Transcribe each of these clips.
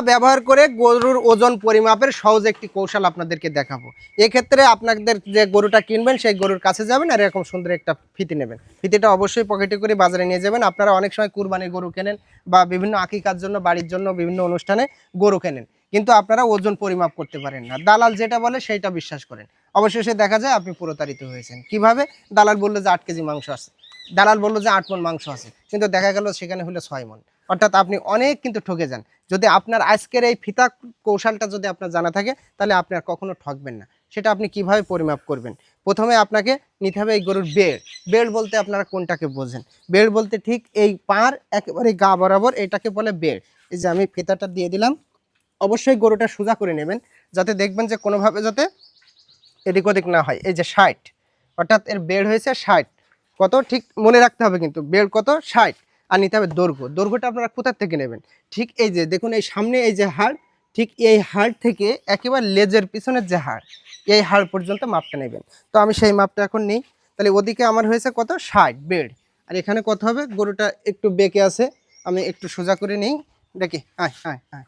ব্যবহার করে গরুর ওজন পরিমাপের সহজ একটি কৌশল আপনাদেরকে দেখাবো। এক্ষেত্রে আপনাদের যে গরুটা কিনবেন সেই গরুর কাছে যাবেন আর এরকম সুন্দর একটা ফিতে নেবেন। ফিতেটা অবশ্যই পকেটে করে বাজারে নিয়ে যাবেন। আপনারা অনেক সময় কুরবানির গরু কেনেন বা বিভিন্ন আকিকার জন্য, বাড়ির জন্য, বিভিন্ন অনুষ্ঠানে গরু কেনেন, কিন্তু আপনারা ওজন পরিমাপ করতে পারেন না। দালাল যেটা বলে সেইটা বিশ্বাস করেন, অবশেষে দেখা যায় আপনি প্রতারিত হয়েছেন। কিভাবে? দালাল বললো যে 8 কেজি মাংস আছে, দালাল বললো যে 8 মণ মাংস আছে, কিন্তু দেখা গেল সেখানে হলো 6 মণ। অর্থাৎ আপনি অনেক কিন্তু ঠকে যান। যদি আপনার আজকের এই ফিতা কৌশলটা যদি আপনার জানা থাকে, তাহলে আপনি আর কখনো ঠকবেন না। সেটা আপনি কিভাবে পরিমাপ করবেন? প্রথমে আপনাকে নিতে হবে এই গরুর বেড়। বেড় বলতে আপনারা কোনটাকে বোঝেন? বেড় বলতে ঠিক এই পার একেবারে গা বরাবর, এটাকে বলে বেড়। এই যে আমি ফিতাটা দিয়ে দিলাম, অবশ্যই গরুটা সোজা করে নেবেন, যাতে দেখবেন যে কোনোভাবে যাতে এদিক ওদিক না হয়। এই যে 60, অর্থাৎ এর বেড় হয়েছে 60। কত ঠিক মনে রাখতে হবে, কিন্তু বেড় কত? 60। আর নিতে হবে দৈর্ঘ্য। দৈর্ঘ্যটা আপনারা কোথা থেকে নেবেন? ঠিক এই যে দেখুন, এই সামনে এই যে হাড়, ঠিক এই হাড় থেকে একেবারে লেজের পিছনের যে হাড়, এই হাড় পর্যন্ত মাপটা নেবেন। তো আমি সেই মাপটা এখন নিই। তাহলে ওদিকে আমার হয়েছে কত? 60 বেড়। আর এখানে কত হবে? গরুটা একটু বেঁকে আছে, আমি একটু সোজা করে নিই। দেখি, আয় আয় আয়,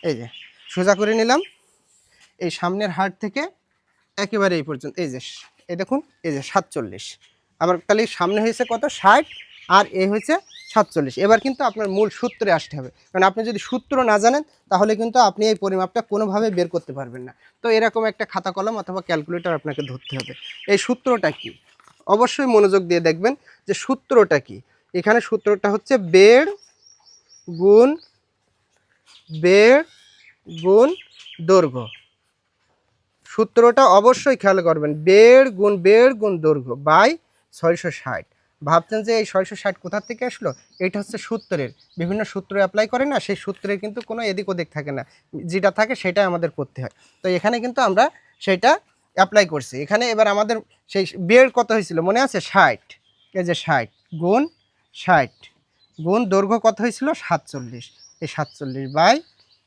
এই যে সোজা করে নিলাম। এই সামনের হাড় থেকে একেবারে এই পর্যন্ত, এই যে এই দেখুন, এই যে 47। আবার তাহলে সামনে হয়েছে কত? 60, আর এ হয়েছে 47। এবার কিন্তু আপনার মূল সূত্রে আসতে হবে, কারণ আপনি যদি সূত্র না জানেন তাহলে কিন্তু আপনি এই পরিমাপটা কোনোভাবে বের করতে পারবেন না। তো এরকম একটা খাতা কলম অথবা ক্যালকুলেটর আপনাকে ধরতে হবে। এই সূত্রটা কি? অবশ্যই মনোযোগ দিয়ে দেখবেন যে সূত্রটা কি। এখানে সূত্রটা হচ্ছে বেড় গুণ বেড় গুণ দৈর্ঘ্য। সূত্রটা অবশ্যই খেয়াল করবেন, বেড় গুণ দৈর্ঘ্য বাই 660। ভাবছেন যে এই 660 কোথা থেকে আসলো? এটা হচ্ছে সূত্রের, বিভিন্ন সূত্র অ্যাপ্লাই করে না, সেই সূত্রের কিন্তু কোনো এদিক ওদিক থাকে না, যেটা থাকে সেটাই আমাদের করতে হয়। তো এখানে কিন্তু আমরা সেটা অ্যাপ্লাই করছি। এখানে এবার আমাদের সেই বেড় কত হয়েছিল মনে আছে? 60। এই যে 60 গুণ 60 গুণ দৈর্ঘ্য কত হয়েছিল? 47। এই 47 বাই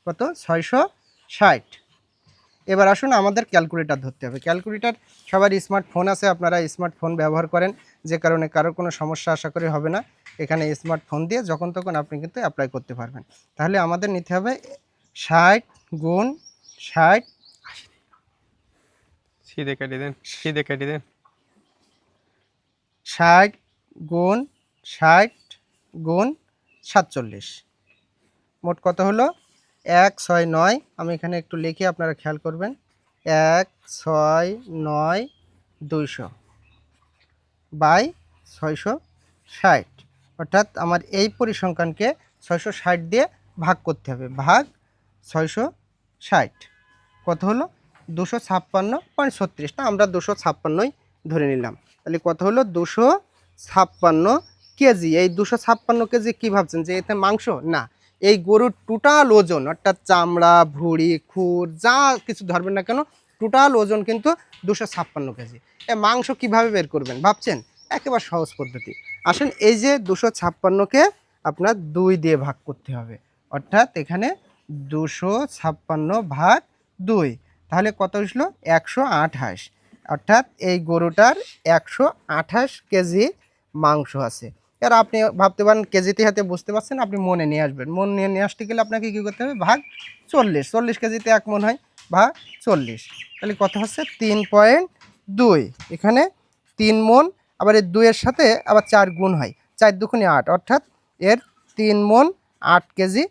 কত? 660। এবার আসুন আমাদের ক্যালকুলেটর ধরতে হবে। ক্যালকুলেটর সবার স্মার্টফোন আছে, আপনারা স্মার্টফোন ব্যবহার করেন, যে কারণে কারোর কোনো সমস্যা আশা করি হবে না। এখানে স্মার্টফোন দিয়ে যখন তখন আপনি কিন্তু অ্যাপ্লাই করতে পারবেন। তাহলে আমাদের নিতে হবে 60 গুণ 60, সিধে কেটে দেন, সিধে কেটে দেন। 60 গুণ 60 গুণ 47, মোট কত হলো? 169। আমি এখানে একটু লিখে আপনারা খেয়াল করবেন, 169 200 বাই 660। অর্থাৎ আমার এই পরিসংখ্যানকে 660 দিয়ে ভাগ করতে হবে, ভাগ 660 কত হলো? 256.36। না, আমরা 256ই ধরে নিলাম। তাহলে কত হলো? 256 কেজি। এই 256 কেজি কী ভাবছেন যে এতে মাংস? না, এই গরুর টোটাল ওজন, অর্থাৎ চামড়া, ভুঁড়ি, খুর, যা কিছু ধরবেন না কেন, টোটাল ওজন কিন্তু 256 কেজি। এ মাংস কিভাবে বের করবেন ভাবছেন? একেবারে সহজ পদ্ধতি। আসেন, এই যে 256কে আপনার 2 দিয়ে ভাগ করতে হবে, অর্থাৎ এখানে 256 ভাগ 2, তাহলে কত হলো? 128। অর্থাৎ এই গরুটার 128 কেজি মাংস আছে। আর আপনি ভাবতে পারেন কেজিতে হাতে বুঝতে পারছেন, আপনি মনে নিয়ে আসবেন। মন নিয়ে আসতে গেলে আপনাকে কী করতে হবে? ভাগ 40। 40 কেজিতে 1 মণ হয়, ভাগ 40। তাহলে কত হচ্ছে? 3.2। এখানে 3 মণ, আবার এর 2-এর সাথে আবার 4 গুণ হয়, 4 দুগুণে 8, অর্থাৎ এর 3 মণ 8 কেজি,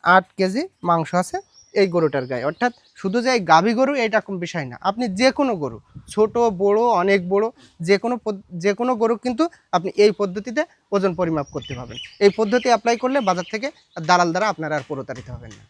8 কেজি মাংস আছে এই গরুটার গায়ে। অর্থাৎ শুধু যে এই গাভী গরু এইটা কোনো বিষয় না, আপনি যে কোনো গরু, ছোট বড় অনেক বড়, যে কোনো গরু কিন্তু আপনি এই পদ্ধতিতে ওজন পরিমাপ করতে পারবেন। এই পদ্ধতি অ্যাপ্লাই করলে বাজার থেকে দালাল দ্বারা আপনারা আর প্রতারিত হবেন না।